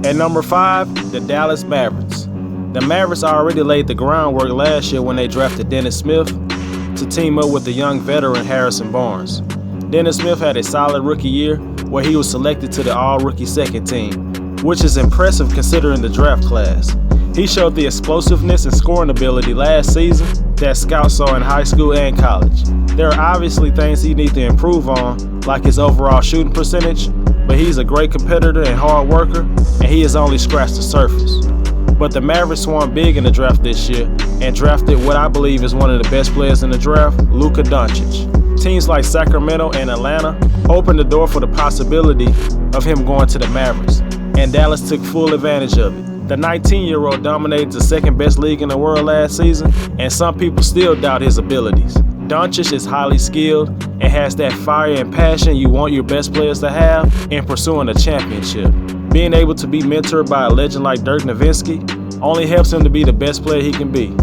At number 5, the Dallas Mavericks. The Mavericks already laid the groundwork last year when they drafted Dennis Smith to team up with the young veteran Harrison Barnes. Dennis Smith had a solid rookie year where he was selected to the all-rookie second team, which is impressive considering the draft class. He showed the explosiveness and scoring ability last season that scouts saw in high school and college. There are obviously things he needs to improve on, like his overall shooting percentage, but he's a great competitor and hard worker, and he has only scratched the surface. But the Mavericks swung big in the draft this year and drafted what I believe is one of the best players in the draft, Luka Doncic. Teams like Sacramento and Atlanta opened the door for the possibility of him going to the Mavericks, and Dallas took full advantage of it. The 19-year-old dominated the second best league in the world last season, and some people still doubt his abilities. Doncic is highly skilled and has that fire and passion you want your best players to have in pursuing a championship. Being able to be mentored by a legend like Dirk Nowitzki only helps him to be the best player he can be.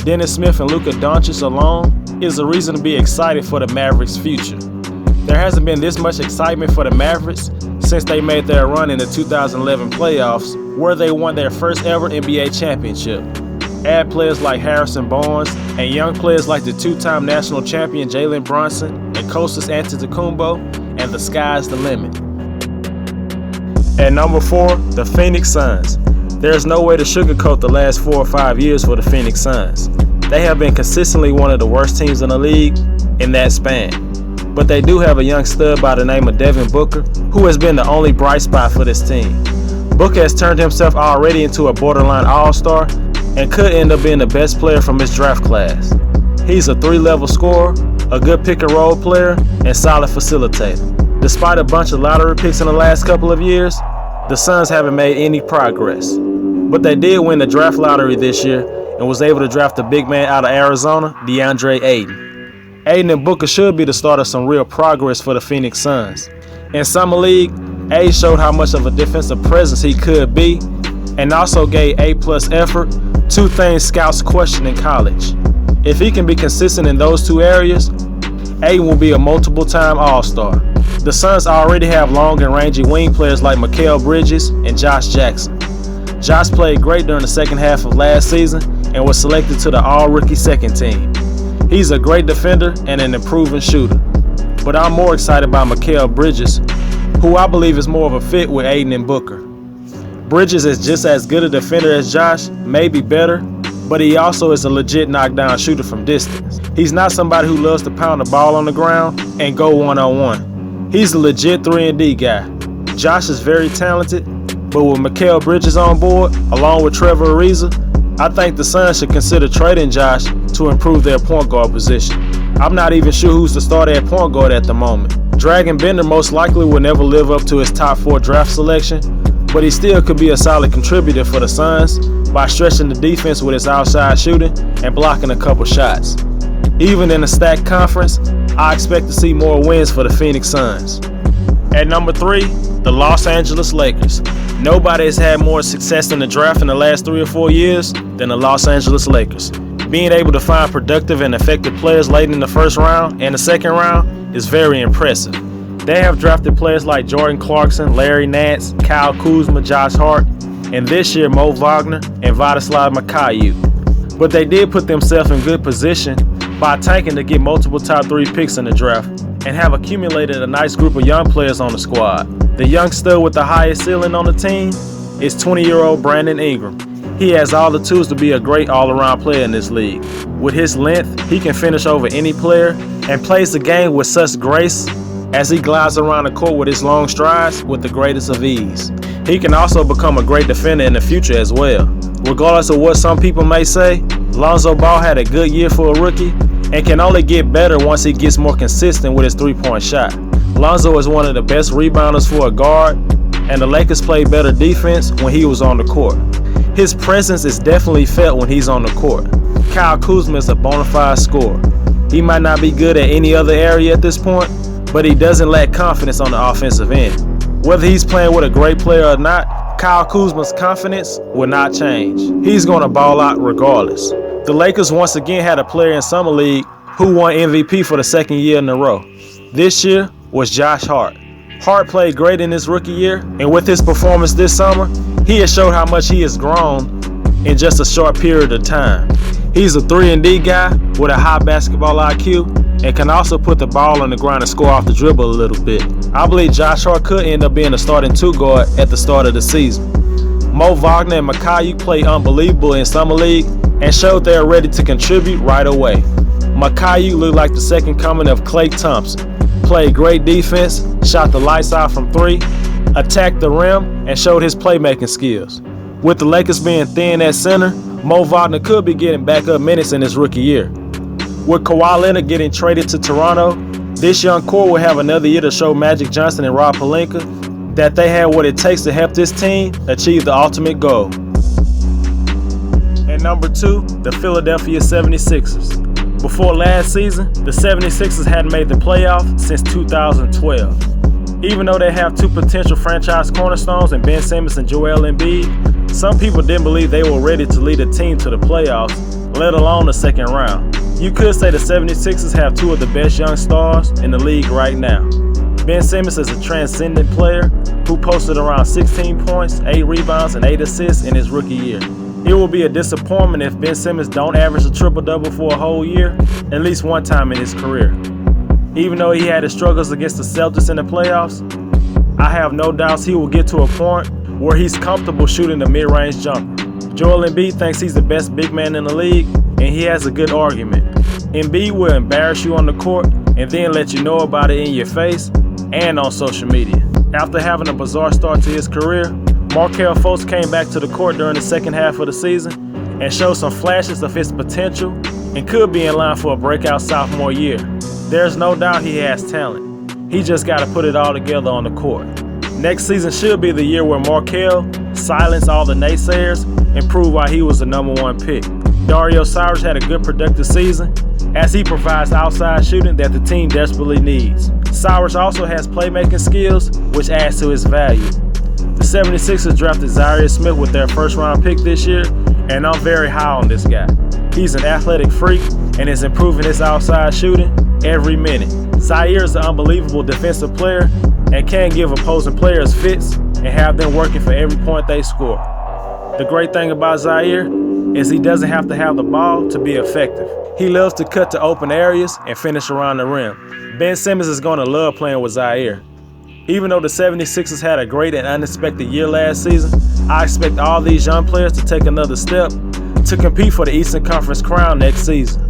Dennis Smith and Luka Doncic alone is a reason to be excited for the Mavericks' future. There hasn't been this much excitement for the Mavericks since they made their run in the 2011 playoffs, where they won their first ever NBA championship. Add players like Harrison Barnes and young players like the two-time national champion Jalen Brunson and Kostas Antetokoumnpo, and the sky's the limit. At number 4, the Phoenix Suns. There's no way to sugarcoat the last 4 or 5 years for the Phoenix Suns. They have been consistently one of the worst teams in the league in that span. But they do have a young stud by the name of Devin Booker, who has been the only bright spot for this team. Booker has turned himself already into a borderline all-star and could end up being the best player from his draft class. He's a 3-level scorer, a good pick-and-roll player, and solid facilitator. Despite a bunch of lottery picks in the last couple of years, the Suns haven't made any progress. But they did win the draft lottery this year and was able to draft a big man out of Arizona, DeAndre Ayton. Ayton and Booker should be the start of some real progress for the Phoenix Suns. In Summer League, Ayton showed how much of a defensive presence he could be and also gave A+ effort, 2 things scouts question in college. If he can be consistent in those 2 areas, Ayton will be a multiple-time All-Star. The Suns already have long and rangy wing players like Mikal Bridges and Josh Jackson. Josh played great during the second half of last season and was selected to the all-rookie second team. He's a great defender and an improving shooter. But I'm more excited about Mikal Bridges, who I believe is more of a fit with Ayton and Booker. Bridges is just as good a defender as Josh, maybe better, but he also is a legit knockdown shooter from distance. He's not somebody who loves to pound the ball on the ground and go one-on-one. He's a legit 3-and-D guy. Josh is very talented, but with Mikal Bridges on board, along with Trevor Ariza, I think the Suns should consider trading Josh to improve their point guard position. I'm not even sure who's the starter at point guard at the moment. Dragon Bender most likely will never live up to his top 4 draft selection, but he still could be a solid contributor for the Suns by stretching the defense with his outside shooting and blocking a couple shots. Even in a stacked conference, I expect to see more wins for the Phoenix Suns. At number 3, the Los Angeles Lakers. Nobody has had more success in the draft in the last 3 or 4 years than the Los Angeles Lakers. Being able to find productive and effective players late in the first round and the second round is very impressive. They have drafted players like Jordan Clarkson, Larry Nance, Kyle Kuzma, Josh Hart, and this year Mo Wagner and Vladislav Mikheyev. But they did put themselves in good position by tanking to get multiple top 3 picks in the draft and have accumulated a nice group of young players on the squad. The young stud with the highest ceiling on the team is 20-year-old Brandon Ingram. He has all the tools to be a great all-around player in this league. With his length, he can finish over any player and plays the game with such grace as he glides around the court with his long strides with the greatest of ease. He can also become a great defender in the future as well. Regardless of what some people may say, Lonzo Ball had a good year for a rookie and can only get better once he gets more consistent with his 3-point shot. Lonzo is one of the best rebounders for a guard, and the Lakers play better defense when he was on the court. His presence is definitely felt when he's on the court. Kyle Kuzma is a bona fide scorer. He might not be good at any other area at this point, but he doesn't lack confidence on the offensive end. Whether he's playing with a great player or not, Kyle Kuzma's confidence will not change. He's going to ball out regardless. The Lakers once again had a player in Summer League who won MVP for the second year in a row. This year was Josh Hart. Hart played great in his rookie year, and with his performance this summer, he has showed how much he has grown in just a short period of time. He's a 3-and-D guy with a high basketball IQ and can also put the ball on the ground and score off the dribble a little bit. I believe Josh Hart could end up being a starting 2 guard at the start of the season. Mo Wagner and Makayu played unbelievable in Summer League and showed they are ready to contribute right away. Makayu looked like the second coming of Klay Thompson. Played great defense, shot the lights out from 3, attacked the rim, and showed his playmaking skills. With the Lakers being thin at center, Mo Wagner could be getting backup minutes in his rookie year. With Kawhi Leonard getting traded to Toronto, this young core will have another year to show Magic Johnson and Rob Pelinka that they have what it takes to help this team achieve the ultimate goal. And number 2, the Philadelphia 76ers. Before last season, the 76ers hadn't made the playoffs since 2012. Even though they have 2 potential franchise cornerstones in Ben Simmons and Joel Embiid, some people didn't believe they were ready to lead a team to the playoffs, let alone the second round. You could say the 76ers have 2 of the best young stars in the league right now. Ben Simmons is a transcendent player who posted around 16 points, 8 rebounds, and 8 assists in his rookie year. It will be a disappointment if Ben Simmons don't average a triple-double for a whole year, at least one time in his career. Even though he had his struggles against the Celtics in the playoffs, I have no doubts he will get to a point where he's comfortable shooting the mid-range jumper. Joel Embiid thinks he's the best big man in the league, and he has a good argument. Embiid will embarrass you on the court and then let you know about it in your face and on social media. After having a bizarre start to his career, Markelle Fultz came back to the court during the second half of the season and showed some flashes of his potential and could be in line for a breakout sophomore year. There's no doubt he has talent. He just got to put it all together on the court. Next season should be the year where Markelle silenced all the naysayers and proved why he was the number 1 pick. Dario Saric had a good productive season as he provides outside shooting that the team desperately needs. Saric also has playmaking skills, which adds to his value. The 76ers drafted Zaire Smith with their first-round pick this year, and I'm very high on this guy. He's an athletic freak and is improving his outside shooting every minute. Zaire is an unbelievable defensive player and can give opposing players fits and have them working for every point they score. The great thing about Zaire is he doesn't have to have the ball to be effective. He loves to cut to open areas and finish around the rim. Ben Simmons is going to love playing with Zaire. Even though the 76ers had a great and unexpected year last season, I expect all these young players to take another step to compete for the Eastern Conference crown next season.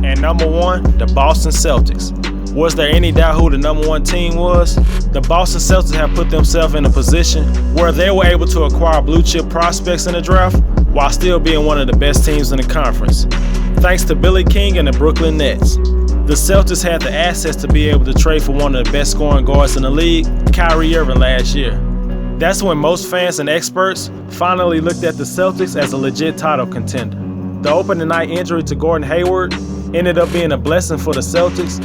And number 1, the Boston Celtics. Was there any doubt who the number 1 team was? The Boston Celtics have put themselves in a position where they were able to acquire blue-chip prospects in the draft while still being one of the best teams in the conference, thanks to Billy King and the Brooklyn Nets. The Celtics had the assets to be able to trade for one of the best scoring guards in the league, Kyrie Irving, last year. That's when most fans and experts finally looked at the Celtics as a legit title contender. The opening night injury to Gordon Hayward ended up being a blessing for the Celtics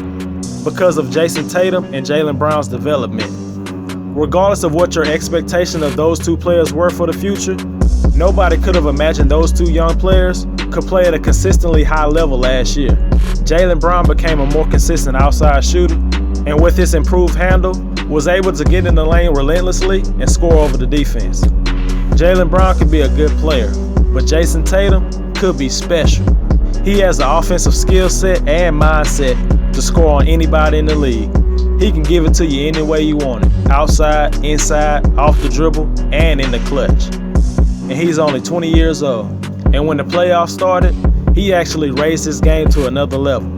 because of Jason Tatum and Jaylen Brown's development. Regardless of what your expectation of those 2 players were for the future, nobody could have imagined those 2 young players could play at a consistently high level last year. Jaylen Brown became a more consistent outside shooter, and with his improved handle, was able to get in the lane relentlessly and score over the defense. Jaylen Brown could be a good player, but Jason Tatum could be special. He has the offensive skill set and mindset to score on anybody in the league. He can give it to you any way you want it, outside, inside, off the dribble, and in the clutch. And he's only 20 years old. And when the playoffs started, he actually raised his game to another level.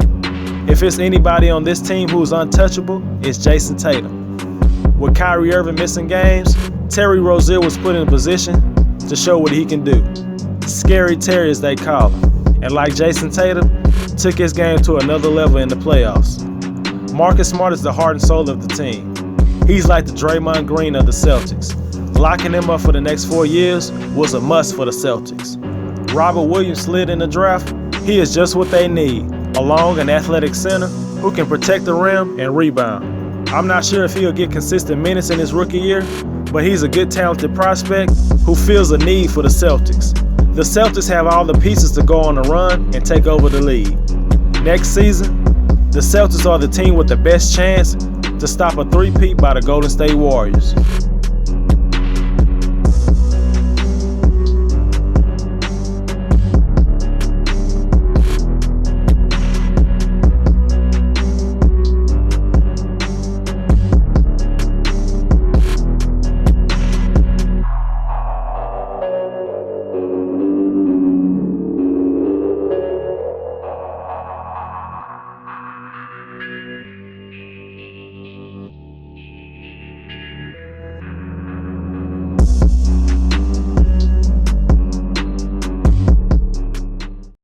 If it's anybody on this team who's untouchable, it's Jason Tatum. With Kyrie Irving missing games, Terry Rozier was put in a position to show what he can do. Scary Terry, as they call him. And like Jason Tatum, took his game to another level in the playoffs. Marcus Smart is the heart and soul of the team. He's like the Draymond Green of the Celtics. Locking him up for the next 4 years was a must for the Celtics. Robert Williams slid in the draft. He is just what they need, a long and athletic center who can protect the rim and rebound. I'm not sure if he'll get consistent minutes in his rookie year, but he's a good talented prospect who feels a need for the Celtics. The Celtics have all the pieces to go on a run and take over the league. Next season, the Celtics are the team with the best chance to stop a three-peat by the Golden State Warriors.